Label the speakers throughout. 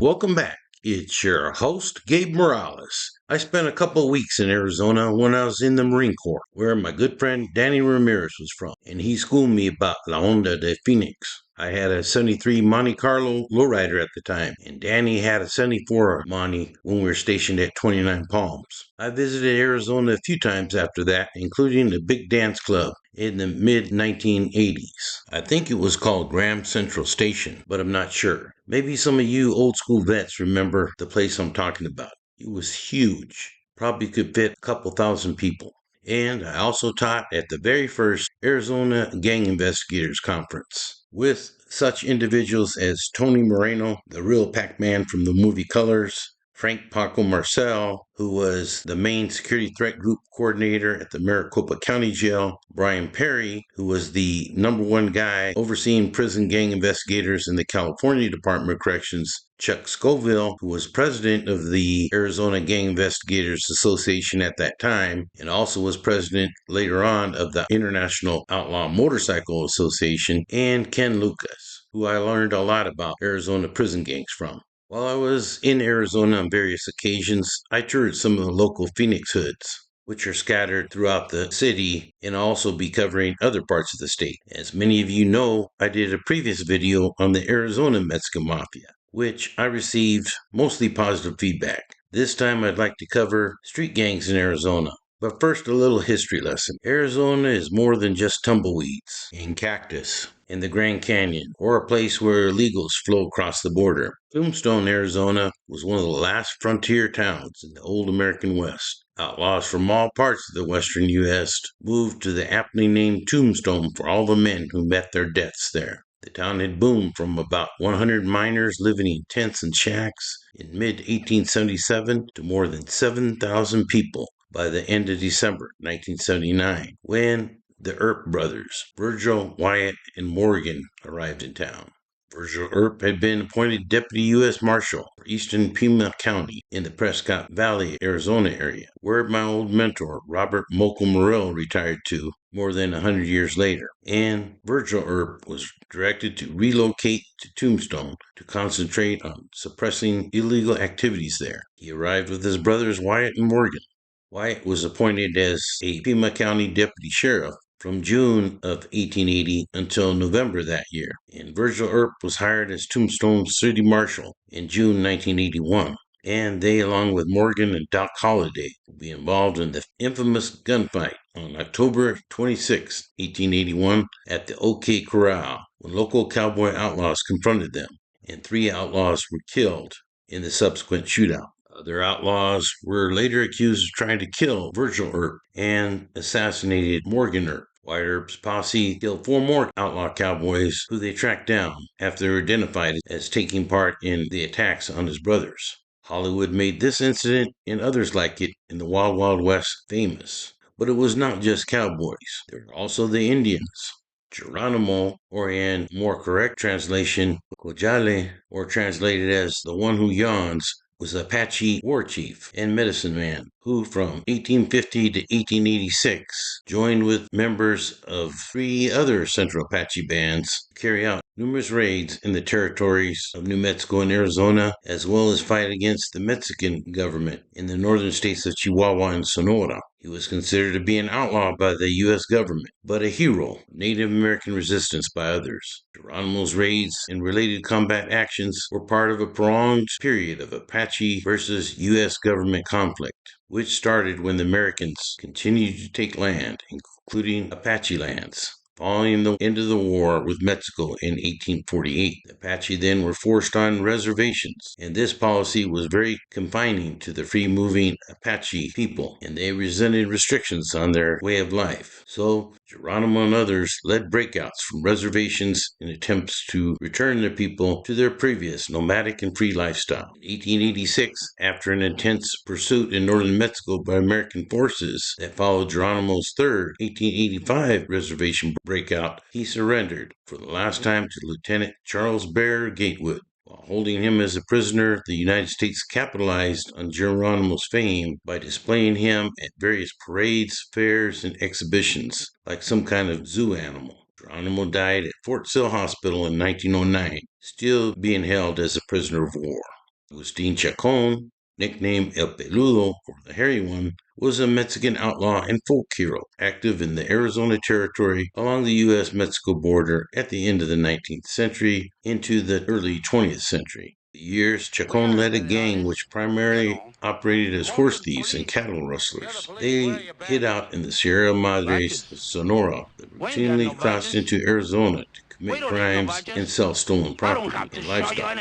Speaker 1: Welcome back. It's your host, Gabe Morales. I spent a couple of weeks in Arizona when I was in the Marine Corps, where my good friend Danny Ramirez was from, and he schooled me about La Onda de Phoenix. I had a 73 Monte Carlo lowrider at the time, and Danny had a 74 Monte when we were stationed at 29 Palms. I visited Arizona a few times after that, including the Big Dance Club in the mid 1980s. I think it was called Graham Central Station, but I'm not sure. Maybe some of you old school vets remember the place I'm talking about. It was huge, probably could fit a couple thousand people. And I also taught at the very first Arizona Gang Investigators Conference with such individuals as Tony Moreno, the real Pac-Man from the movie Colors, Frank Paco Marcel, who was the main security threat group coordinator at the Maricopa County Jail, Brian Perry, who was the number one guy overseeing prison gang investigators in the California Department of Corrections, Chuck Scoville, who was president of the Arizona Gang Investigators Association at that time, and also was president later on of the International Outlaw Motorcycle Association, and Ken Lucas, who I learned a lot about Arizona prison gangs from. While I was in Arizona on various occasions, I toured some of the local Phoenix hoods, which are scattered throughout the city and also be covering other parts of the state. As many of you know, I did a previous video on the Arizona Mexican Mafia, which I received mostly positive feedback. This time I'd like to cover street gangs in Arizona. But first, a little history lesson. Arizona is more than just tumbleweeds and cactus in the Grand Canyon, or a place where illegals flow across the border. Tombstone, Arizona was one of the last frontier towns in the old American West. Outlaws from all parts of the western U.S. moved to the aptly named Tombstone for all the men who met their deaths there. The town had boomed from about 100 miners living in tents and shacks in mid-1877 to more than 7,000 people by the end of December 1979, when the Earp brothers, Virgil, Wyatt, and Morgan, arrived in town. Virgil Earp had been appointed Deputy U.S. Marshal for Eastern Pima County in the Prescott Valley, Arizona area, where my old mentor, Robert Mokel Morrell, retired to more than 100 years later. And Virgil Earp was directed to relocate to Tombstone to concentrate on suppressing illegal activities there. He arrived with his brothers Wyatt and Morgan. Wyatt was appointed as a Pima County deputy sheriff from June of 1880 until November that year, and Virgil Earp was hired as Tombstone's city marshal in June 1981. And they, along with Morgan and Doc Holliday, will be involved in the infamous gunfight on October 26, 1881, at the OK Corral, when local cowboy outlaws confronted them, and 3 outlaws were killed in the subsequent shootout. Other outlaws were later accused of trying to kill Virgil Earp and assassinated Morgan Earp. Wyatt Earp's posse killed 4 more outlaw cowboys who they tracked down after they were identified as taking part in the attacks on his brothers. Hollywood made this incident and others like it in the Wild Wild West famous. But it was not just cowboys. There were also the Indians. Geronimo, or in more correct translation, Cojale, or translated as the one who yawns, was an Apache war chief and medicine man who from 1850 to 1886 joined with members of 3 other Central Apache bands to carry out numerous raids in the territories of New Mexico and Arizona, as well as fight against the Mexican government in the northern states of Chihuahua and Sonora. He was considered to be an outlaw by the U.S. government, but a hero of Native American resistance by others. Geronimo's raids and related combat actions were part of a prolonged period of Apache versus U.S. government conflict, which started when the Americans continued to take land, including Apache lands. Following the end of the war with Mexico in 1848, the Apache then were forced on reservations, and this policy was very confining to the free-moving Apache people, and they resented restrictions on their way of life. So Geronimo and others led breakouts from reservations in attempts to return their people to their previous nomadic and free lifestyle. In 1886, after an intense pursuit in northern Mexico by American forces that followed Geronimo's third 1885 reservation breakout, he surrendered for the last time to Lieutenant Charles Bear Gatewood. While holding him as a prisoner, the United States capitalized on Geronimo's fame by displaying him at various parades, fairs, and exhibitions like some kind of zoo animal. Geronimo died at Fort Sill Hospital in 1909, still being held as a prisoner of war. Agustin Chacon, nicknamed El Peludo, or the Hairy One, was a Mexican outlaw and folk hero, active in the Arizona Territory along the U.S.-Mexico border at the end of the 19th century into the early 20th century. For years, Chacon led a gang which primarily operated as horse thieves and cattle rustlers. They hid out in the Sierra Madres of Sonora, but routinely crossed into Arizona to commit crimes and sell stolen property and livestock.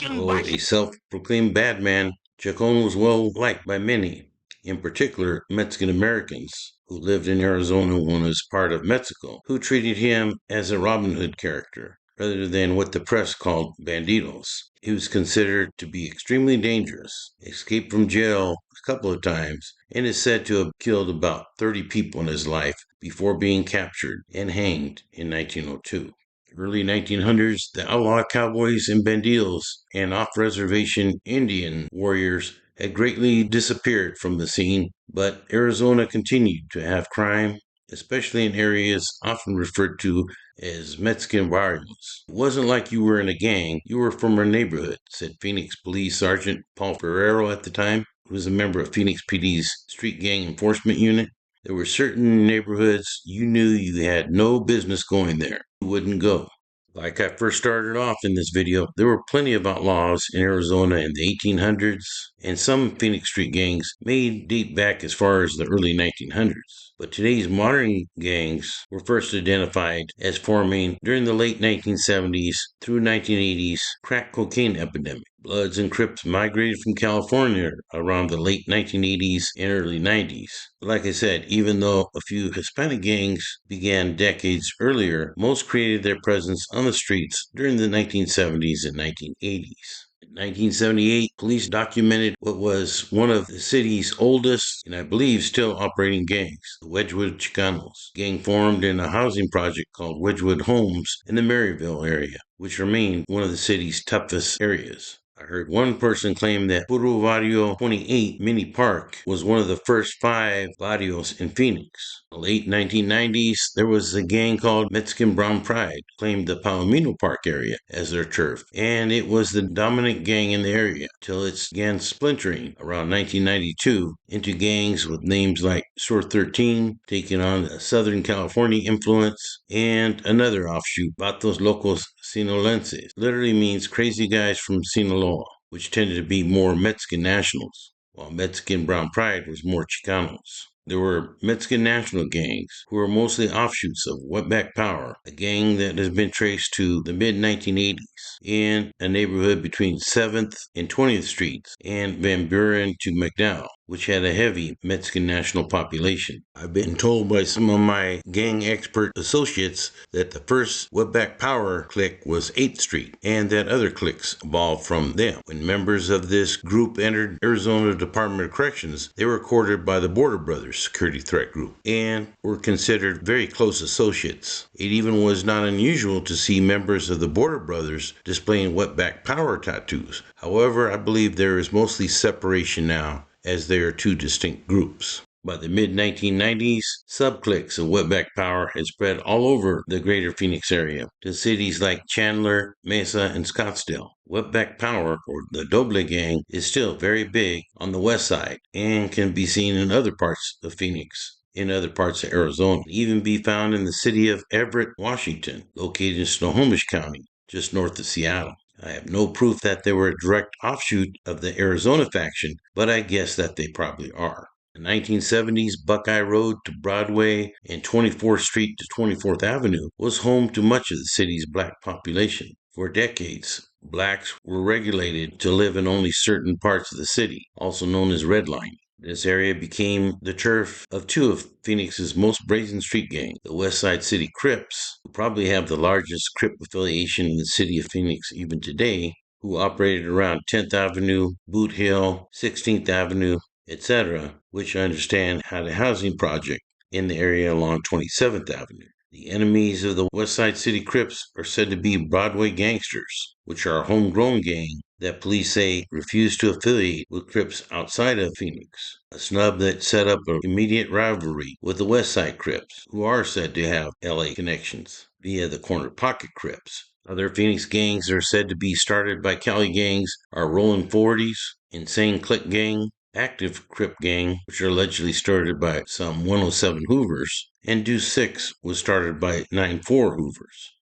Speaker 1: Though a self-proclaimed bad man, Chacon was well liked by many, in particular Mexican Americans who lived in Arizona when it was part of Mexico, who treated him as a Robin Hood character rather than what the press called bandidos. He was considered to be extremely dangerous, escaped from jail a couple of times, and is said to have killed about 30 people in his life before being captured and hanged in 1902. Early 1900s, the outlaw cowboys and bandidos and off-reservation Indian warriors had greatly disappeared from the scene, but Arizona continued to have crime, especially in areas often referred to as Mexican barrios. It wasn't like you were in a gang, you were from our neighborhood, said Phoenix Police Sergeant Paul Ferrero at the time, who was a member of Phoenix PD's Street Gang Enforcement Unit. There were certain neighborhoods you knew you had no business going there. You wouldn't go. Like I first started off in this video, there were plenty of outlaws in Arizona in the 1800s, and some Phoenix street gangs may date back as far as the early 1900s. But today's modern gangs were first identified as forming during the late 1970s through 1980s crack cocaine epidemic. Bloods and Crips migrated from California around the late 1980s and early 90s. Like I said, even though a few Hispanic gangs began decades earlier, most created their presence on the streets during the 1970s and 1980s. In 1978, police documented what was one of the city's oldest and I believe still operating gangs, the Wedgwood Chicanos. The gang formed in a housing project called Wedgwood Homes in the Maryville area, which remained one of the city's toughest areas. I heard one person claim that Puro Barrio 28 Mini Park was one of the first 5 barrios in Phoenix. In the late 1990s, there was a gang called Mexican Brown Pride, claimed the Palomino Park area as their turf, and it was the dominant gang in the area till it began splintering around 1992 into gangs with names like Sur 13, taking on a Southern California influence, and another offshoot, Vatos Locos Sinolenses, literally means crazy guys from Sinaloa, which tended to be more Mexican nationals, while Mexican Brown Pride was more Chicanos. There were Mexican national gangs, who were mostly offshoots of Wetback Power, a gang that has been traced to the mid-1980s in a neighborhood between 7th and 20th Streets and Van Buren to McDowell, which had a heavy Mexican national population. I've been told by some of my gang expert associates that the first Wetback Power clique was 8th Street, and that other cliques evolved from them. When members of this group entered Arizona Department of Corrections, they were courted by the Border Brothers security threat group and were considered very close associates. It even was not unusual to see members of the Border Brothers displaying Wetback Power tattoos. However, I believe there is mostly separation now, as they are 2 distinct groups. By the mid-1990s, sub-cliques of Wetback Power had spread all over the greater Phoenix area to cities like Chandler, Mesa, and Scottsdale. Wetback Power, or the Doble Gang, is still very big on the west side and can be seen in other parts of Phoenix, in other parts of Arizona, even be found in the city of Everett, Washington, located in Snohomish County, just north of Seattle. I have no proof that they were a direct offshoot of the Arizona faction, but I guess that they probably are. The 1970s Buckeye Road to Broadway and 24th Street to 24th Avenue was home to much of the city's black population. For decades, blacks were regulated to live in only certain parts of the city, also known as redlining. This area became the turf of 2 of Phoenix's most brazen street gangs, the West Side City Crips, who probably have the largest Crip affiliation in the city of Phoenix even today, who operated around 10th Avenue, Boot Hill, 16th Avenue, etc., which I understand had a housing project in the area along 27th Avenue. The enemies of the West Side City Crips are said to be Broadway gangsters, which are a homegrown gang that police say refused to affiliate with Crips outside of Phoenix, a snub that set up an immediate rivalry with the West Side Crips, who are said to have LA connections via the Corner Pocket Crips, Other Phoenix gangs that are said to be started by Cali gangs are Rollin' 40s, Insane Click Gang, Active Crip Gang, which are allegedly started by some 107 Hoovers, and Deuce 6 was started by 94 Hoovers.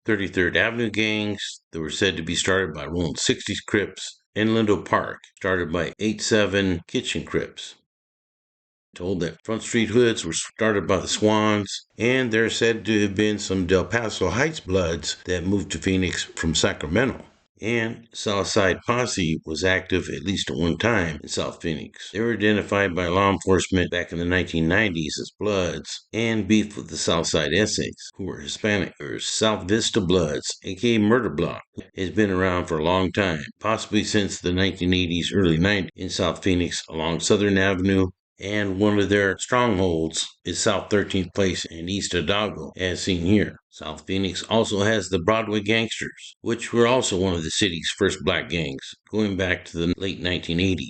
Speaker 1: 33rd Avenue gangs that were said to be started by Rollin' 60s Crips, and Lindo Park, started by 87 Kitchen Crips. Told that Front Street Hoods were started by the Swans, and there are said to have been some Del Paso Heights Bloods that moved to Phoenix from Sacramento. And Southside Posse was active at least at one time in South Phoenix. They were identified by law enforcement back in the 1990s as Bloods and beefed with the Southside Essays, who were Hispanic, or South Vista Bloods, aka Murder Block. Has been around for a long time, possibly since the 1980s, early 90s in South Phoenix along Southern Avenue, and one of their strongholds is South 13th Place and East Hidalgo, as seen here. South Phoenix also has the Broadway Gangsters, which were also one of the city's first black gangs, going back to the late 1980s.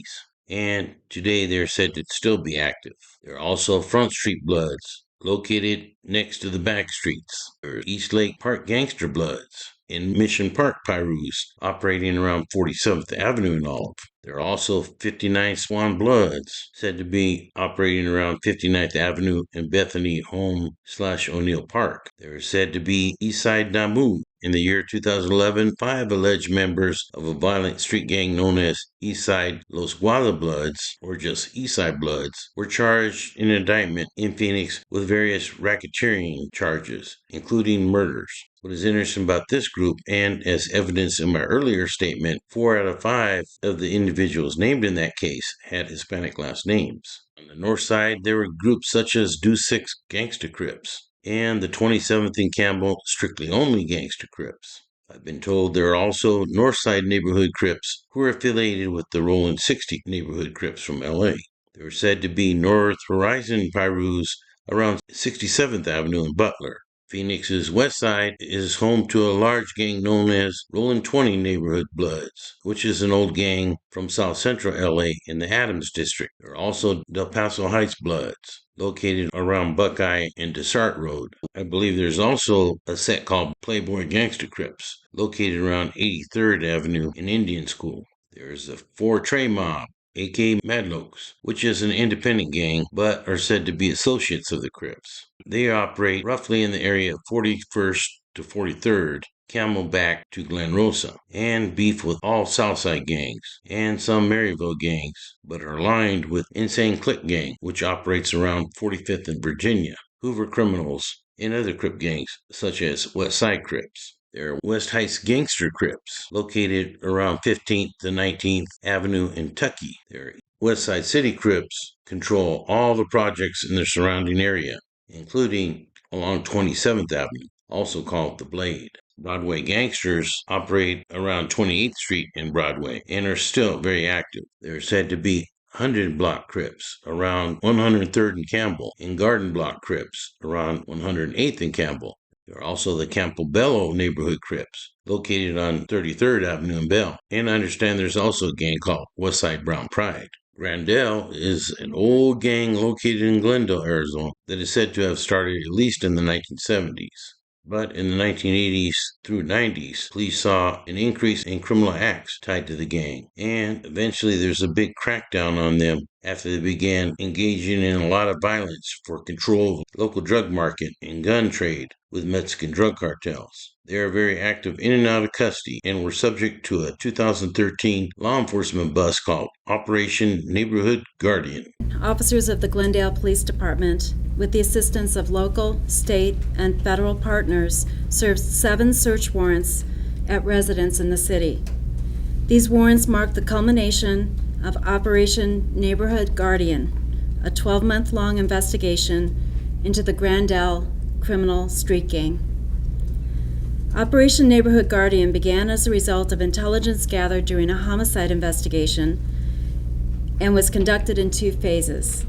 Speaker 1: And today they're said to still be active. There are also Front Street Bloods, located next to the back streets. There are East Lake Park Gangster Bloods, in Mission Park Pyrus, operating around 47th Avenue in Olive. There are also 59 Swan Bloods, said to be operating around 59th Avenue and Bethany Home/O'Neill Park. There are said to be Eastside Namu. In the year 2011, 5 alleged members of a violent street gang known as Eastside Los Guada Bloods, or just Eastside Bloods, were charged in an indictment in Phoenix with various racketeering charges, including murders. What is interesting about this group, and as evidenced in my earlier statement, 4 out of 5 of the individuals named in that case had Hispanic last names. On the north side, there were groups such as Deuce 6 Gangsta Crips and the 27th and Campbell Strictly Only Gangsta Crips. I've been told there are also Northside Neighborhood Crips who are affiliated with the Rollin' 60 Neighborhood Crips from LA. There are said to be North Horizon Pyrus around 67th Avenue in Butler. Phoenix's west side is home to a large gang known as Rollin' 20 Neighborhood Bloods, which is an old gang from South Central LA in the Adams District. There are also Del Paso Heights Bloods, located around Buckeye and Desart Road. I believe there's also a set called Playboy Gangsta Crips, located around 83rd Avenue in Indian School. There's the 4 Trey Mob, aka Madlokes, which is an independent gang, but are said to be associates of the Crips. They operate roughly in the area of 41st to 43rd, Camelback to Glen Rosa, and beef with all Southside gangs and some Maryville gangs, but are aligned with Insane Click Gang, which operates around 45th and Virginia, Hoover Criminals, and other Crip gangs such as West Side Crips. There are West Heights Gangster Crips, located around 15th to 19th Avenue in Tucky. Their West Side City Crips control all the projects in the surrounding area, including along 27th Avenue, also called the Blade. Broadway Gangsters operate around 28th Street in Broadway and are still very active. There are said to be 100 Block Crips around 103rd and Campbell, and Garden Block Crips around 108th and Campbell. There are also the Campobello Neighborhood Crips, located on 33rd Avenue in Bell. And I understand there's also a gang called Westside Brown Pride. Grandel is an old gang located in Glendale, Arizona, that is said to have started at least in the 1970s. But in the 1980s through 90s, police saw an increase in criminal acts tied to the gang. And eventually there's a big crackdown on them after they began engaging in a lot of violence for control of the local drug market and gun trade with Mexican drug cartels. They are very active in and out of custody and were subject to a 2013 law enforcement bust called Operation Neighborhood Guardian.
Speaker 2: Officers of the Glendale Police Department, with the assistance of local, state, and federal partners, served 7 search warrants at residents in the city. These warrants mark the culmination of Operation Neighborhood Guardian, a 12-month-long investigation into the Grandel criminal street gang. Operation Neighborhood Guardian began as a result of intelligence gathered during a homicide investigation and was conducted in 2 phases.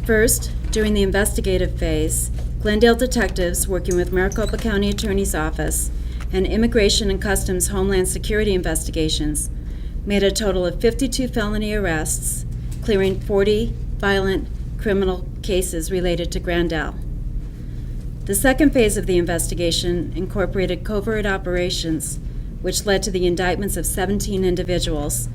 Speaker 2: First, during the investigative phase, Glendale detectives working with Maricopa County Attorney's Office and Immigration and Customs Homeland Security investigations made a total of 52 felony arrests, clearing 40 violent criminal cases related to Grandel. The second phase of the investigation incorporated covert operations, which led to the indictments of 17 individuals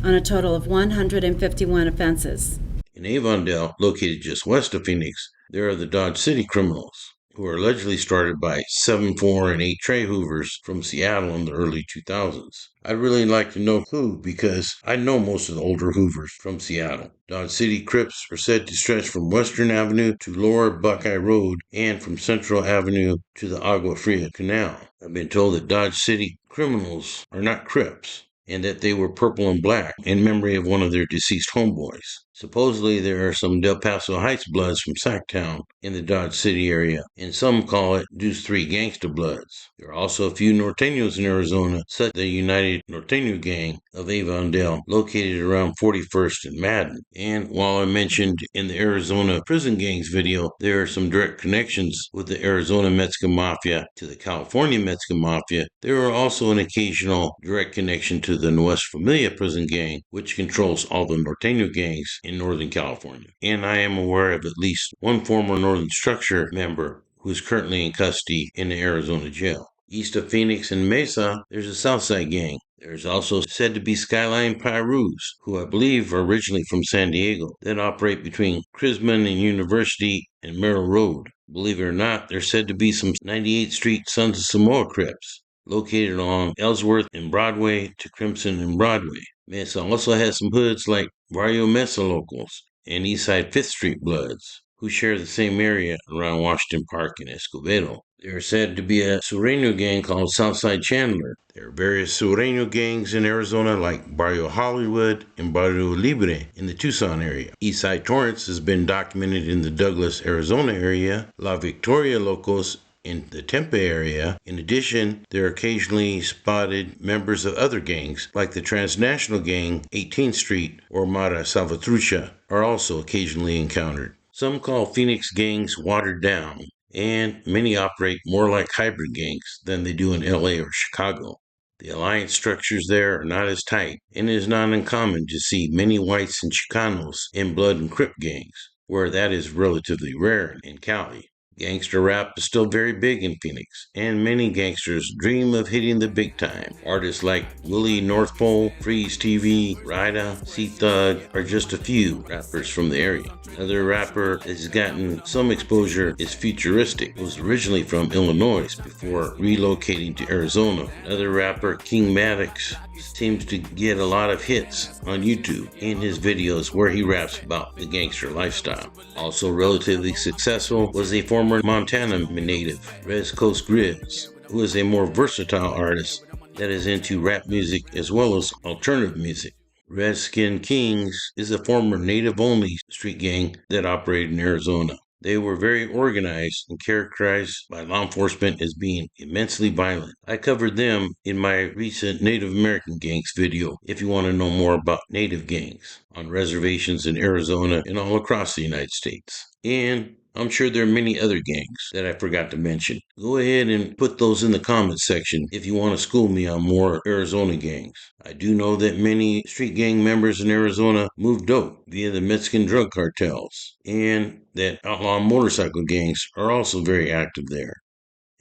Speaker 2: on a total of 151 offenses.
Speaker 1: In Avondale, located just west of Phoenix, there are the Dodge City criminals, who were allegedly started by 7'4" and 8 Trey Hoovers from Seattle in the early 2000s. I'd really like to know who, because I know most of the older Hoovers from Seattle. Dodge City Crips are said to stretch from Western Avenue to Lower Buckeye Road and from Central Avenue to the Agua Fria Canal. I've been told that Dodge City criminals are not Crips, and that they were purple and black in memory of one of their deceased homeboys. Supposedly, there are some Del Paso Heights Bloods from Sacktown in the Dodge City area, and some call it Deuce 3 Gangsta Bloods. There are also a few Norteños in Arizona, such as the United Norteño Gang of Avondale, located around 41st and Madden. And while I mentioned in the Arizona prison gangs video, there are some direct connections with the Arizona Mexican Mafia to the California Mexican Mafia, there are also an occasional direct connection to the Nuestra Familia prison gang, which controls all the Norteño gangs in Northern California. And I am aware of at least one former Northern Structure member who is currently in custody in the Arizona jail. East of Phoenix and Mesa, there's a Southside gang. There's also said to be Skyline Pyrus, who I believe are originally from San Diego, that operate between Crisman and University and Merrill Road. Believe it or not, there's said to be some 98th Street Sons of Samoa Crips, located along Ellsworth and Broadway to Crimson and Broadway. Mesa also has some hoods like Barrio Mesa locals and Eastside 5th Street Bloods, who share the same area around Washington Park and Escobedo. There are said to be a Sureño gang called Southside Chandler. There are various Sureño gangs in Arizona like Barrio Hollywood and Barrio Libre in the Tucson area. Eastside Torrance has been documented in the Douglas, Arizona area. La Victoria locals in the Tempe area. In addition, there are occasionally spotted members of other gangs, like the transnational gang 18th Street or Mara Salvatrucha, are also occasionally encountered. Some call Phoenix gangs watered down, and many operate more like hybrid gangs than they do in LA or Chicago. The alliance structures there are not as tight, and it is not uncommon to see many whites and Chicanos in Blood and Crip gangs, where that is relatively rare in Cali. Gangster rap is still very big in Phoenix, and many gangsters dream of hitting the big time. Artists like Willie North Pole, Freeze TV, Ryda, C-Thug are just a few rappers from the area. Another rapper that has gotten some exposure is Futuristic, who was originally from Illinois before relocating to Arizona. Another rapper, King Maddox, seems to get a lot of hits on YouTube in his videos where he raps about the gangster lifestyle. Also relatively successful was a former Montana native, Res Coast Grizz, who is a more versatile artist that is into rap music as well as alternative music. Redskin Kings is a former native-only street gang that operated in Arizona. They were very organized and characterized by law enforcement as being immensely violent. I covered them in my recent Native American gangs video if you want to know more about native gangs on reservations in Arizona and all across the United States. And I'm sure there are many other gangs that I forgot to mention. Go ahead and put those in the comments section if you want to school me on more Arizona gangs. I do know that many street gang members in Arizona move dope via the Mexican drug cartels, and that outlaw motorcycle gangs are also very active there.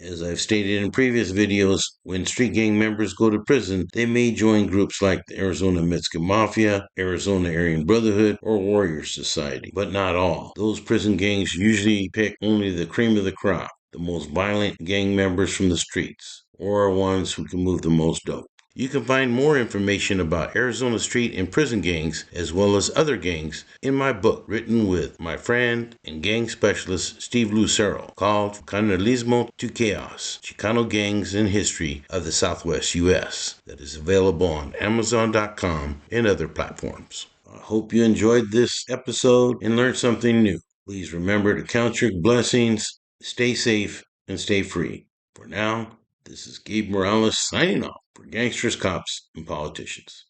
Speaker 1: As I've stated in previous videos, when street gang members go to prison, they may join groups like the Arizona Mexican Mafia, Arizona Aryan Brotherhood, or Warrior Society, but not all. Those prison gangs usually pick only the cream of the crop, the most violent gang members from the streets, or ones who can move the most dope. You can find more information about Arizona street and prison gangs, as well as other gangs, in my book written with my friend and gang specialist Steve Lucero, called Carnalismo to Chaos, Chicano Gangs and History of the Southwest U.S., that is available on Amazon.com and other platforms. I hope you enjoyed this episode and learned something new. Please remember to count your blessings, stay safe, and stay free. For now, this is Gabe Morales signing off for Gangsters, Cops, and Politicians.